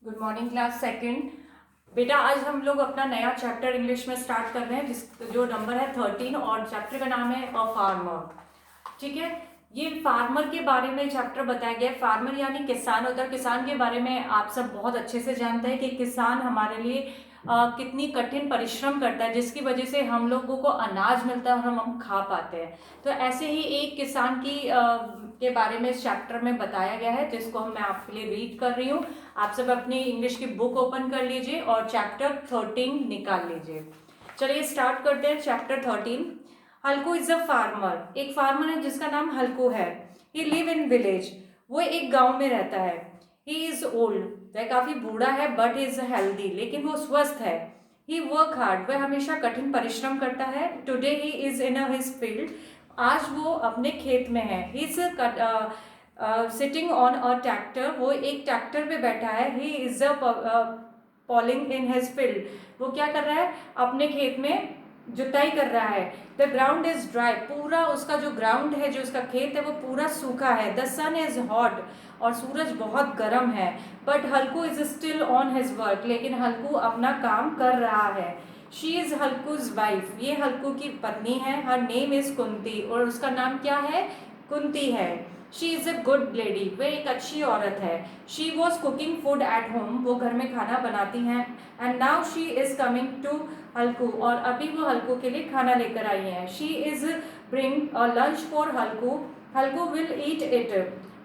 Good morning class second. बेटा आज हम लोग अपना नया चैप्टर इंग्लिश में स्टार्ट कर रहे हैं जो नंबर है 13 और चैप्टर का नाम है अ फार्मर। ठीक है, ये फार्मर के बारे में चैप्टर बताया गया है। फार्मर यानी किसान होता है। किसान के बारे में आप सब बहुत अच्छे से जानते हैं कि किसान हमारे लिए कितनी कठिन परिश्रम करता है, जिसकी वजह से हम लोगों को अनाज मिलता है और हम खा पाते हैं। तो ऐसे ही एक किसान की के बारे में इस चैप्टर में बताया गया है, जिसको मैं आपके लिए रीड कर रही हूँ। आप सब अपनी इंग्लिश की बुक ओपन कर लीजिए और चैप्टर 13 निकाल लीजिए। चलिए स्टार्ट करते हैं chapter 13। Halku is a farmer. एक फार्मर है जिसका नाम हल्कू है। He live in village. वो एक गांव में रहता है। He is old. वह काफी बूढ़ा है बट इज हेल्दी, लेकिन वो स्वस्थ है। ही वर्क हार्ड। वह हमेशा कठिन परिश्रम करता है। Today he is in his field. आज वो अपने खेत में है। He is sitting on a tractor. वो एक ट्रैक्टर पे बैठा है। He is polling in his field. वो क्या कर रहा है? अपने खेत में जुताई कर रहा है। The ground is dry. पूरा उसका जो ग्राउंड है, जो उसका खेत है, वो पूरा सूखा है। The sun is hot. और सूरज बहुत गर्म है। But Halku is still on his work. लेकिन हल्कू अपना काम कर रहा है। She is हल्कूज wife. ये हल्कू की पत्नी है। Her name is Kunti. और उसका नाम क्या है? कुंती है। She is a good lady. वह एक अच्छी औरत है। She was cooking food at home. वो घर में खाना बनाती हैं। And now she is coming to Halku. और अभी वो हल्कू के लिए खाना लेकर आई हैं। She is bring a lunch for Halku. Halku will eat it.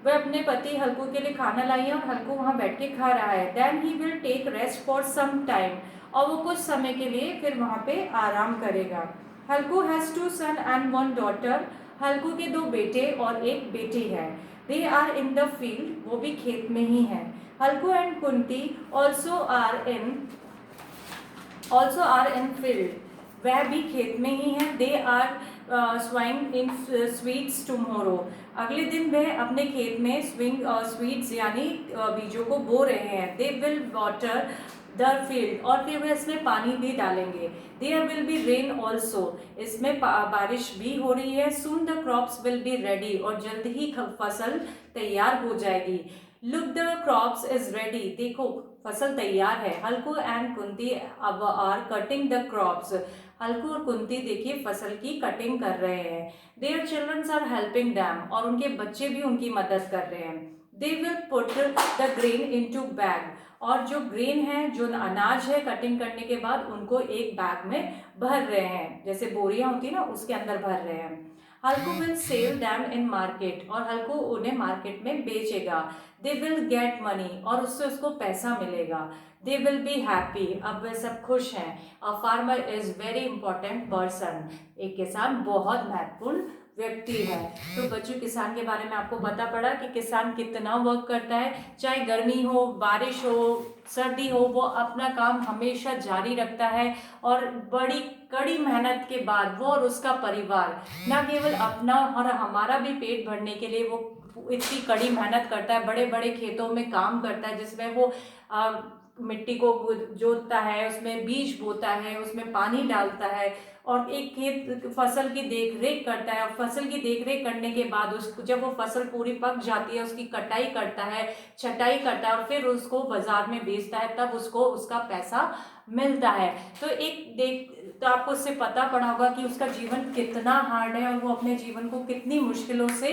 वह अपने पति हल्कू के लिए खाना लाई है और हल्कू वहां बैठ के खा रहा है। Then he will take rest for some time. और वो कुछ समय के लिए फिर वहां पे आराम करेगा। हल्कू हैज 2 सन एंड 1 डॉटर। हल्कू के 2 बेटे और एक बेटी है। They are in the field. वो भी खेत में ही है। Halku and Kunti also are in field. वह भी खेत में ही है। They are स्वाइंग in sweets tomorrow. अगले दिन वह अपने खेत में स्वीट्स यानी बीजों को बो रहे हैं। They will water the field. और फिर वे इसमें पानी भी डालेंगे। There will be rain also. इसमें बारिश भी हो रही है। Soon the crops will be ready. और जल्द ही फसल तैयार हो जाएगी। Look the crops is ready. देखो फसल तैयार है। हल्कू एंड कुंती अब are cutting the crops. Halku और कुंती देखिए फसल की कटिंग कर रहे हैं। There childrens are helping them. और उनके बच्चे भी उनकी मदद कर रहे हैं। They will put the grain into bag. और जो ग्रेन है, जो अनाज है, कटिंग करने के बाद उनको एक बैग में भर रहे हैं। जैसे बोरियां होती है ना, उसके अंदर भर रहे हैं। Halku will sell them in market. और हल्कू उन्हें मार्केट में बेचेगा। They will get money. और उससे उसको पैसा मिलेगा। They will be happy. अब वे सब खुश हैं। A farmer is very important person. एक किसान बहुत महत्वपूर्ण व्यक्ति है। तो बच्चों, किसान के बारे में आपको पता पड़ा कि किसान कितना वर्क करता है। चाहे गर्मी हो, बारिश हो, सर्दी हो, वो अपना काम हमेशा जारी रखता है। और बड़ी कड़ी मेहनत के बाद वो और उसका परिवार न केवल अपना और हमारा भी पेट भरने के लिए वो इतनी कड़ी मेहनत करता है। बड़े बड़े खेतों में काम करता है, जिसमें वो मिट्टी को जोतता है, उसमें बीज बोता है, उसमें पानी डालता है और एक खेत फसल की देख रेख करता है। और फसल की देख रेख करने के बाद उसको जब वो फसल पूरी पक जाती है, उसकी कटाई करता है, छटाई करता है और फिर उसको बाजार में बेचता है, तब उसको उसका पैसा मिलता है। तो आपको उससे पता पड़ा होगा कि उसका जीवन कितना हार्ड है और वो अपने जीवन को कितनी मुश्किलों से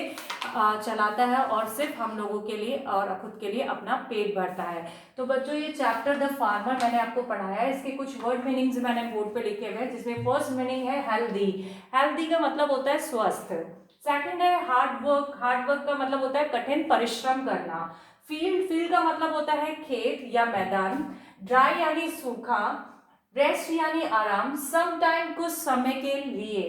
चलाता है और सिर्फ हम लोगों के लिए और खुद के लिए अपना पेट भरता है। तो बच्चों, ये चैप्टर द फार्मर मैंने आपको पढ़ाया है। इसके कुछ वर्ड मीनिंग्स मैंने बोर्ड पे लिखे हुए हैं, जिसमें फर्स्ट मीनिंग है हेल्दी। हेल्दी का मतलब होता है स्वस्थ। सेकंड है हार्ड वर्क। हार्ड वर्क का मतलब होता है कठिन परिश्रम करना। फील्ड का मतलब होता है खेत या मैदान। ड्राई यानी सूखा। रेस्ट यानी आराम। सम टाइम कुछ समय के लिए।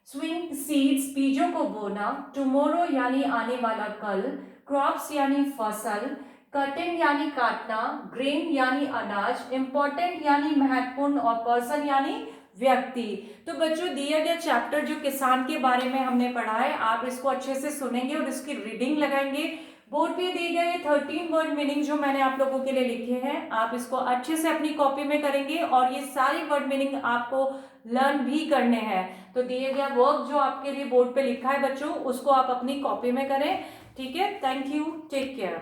स्विंग सीड्स बीजों को बोना। टुमोरो यानी आने वाला कल। क्रॉप्स यानी फसल। कटिंग यानी काटना। ग्रेन यानी अनाज। इंपॉर्टेंट यानी महत्वपूर्ण। और पर्सन यानी व्यक्ति। तो बच्चों, दिया गया चैप्टर जो किसान के बारे में हमने पढ़ा है, आप इसको अच्छे से सुनेंगे और इसकी रीडिंग लगाएंगे। बोर्ड पे दिए गए 13 वर्ड मीनिंग जो मैंने आप लोगों के लिए लिखे हैं, आप इसको अच्छे से अपनी कॉपी में करेंगे और ये सारे वर्ड मीनिंग आपको लर्न भी करने हैं। तो दिए गया वर्क जो आपके लिए बोर्ड पे लिखा है बच्चों, उसको आप अपनी कॉपी में करें। ठीक है, थैंक यू, टेक केयर।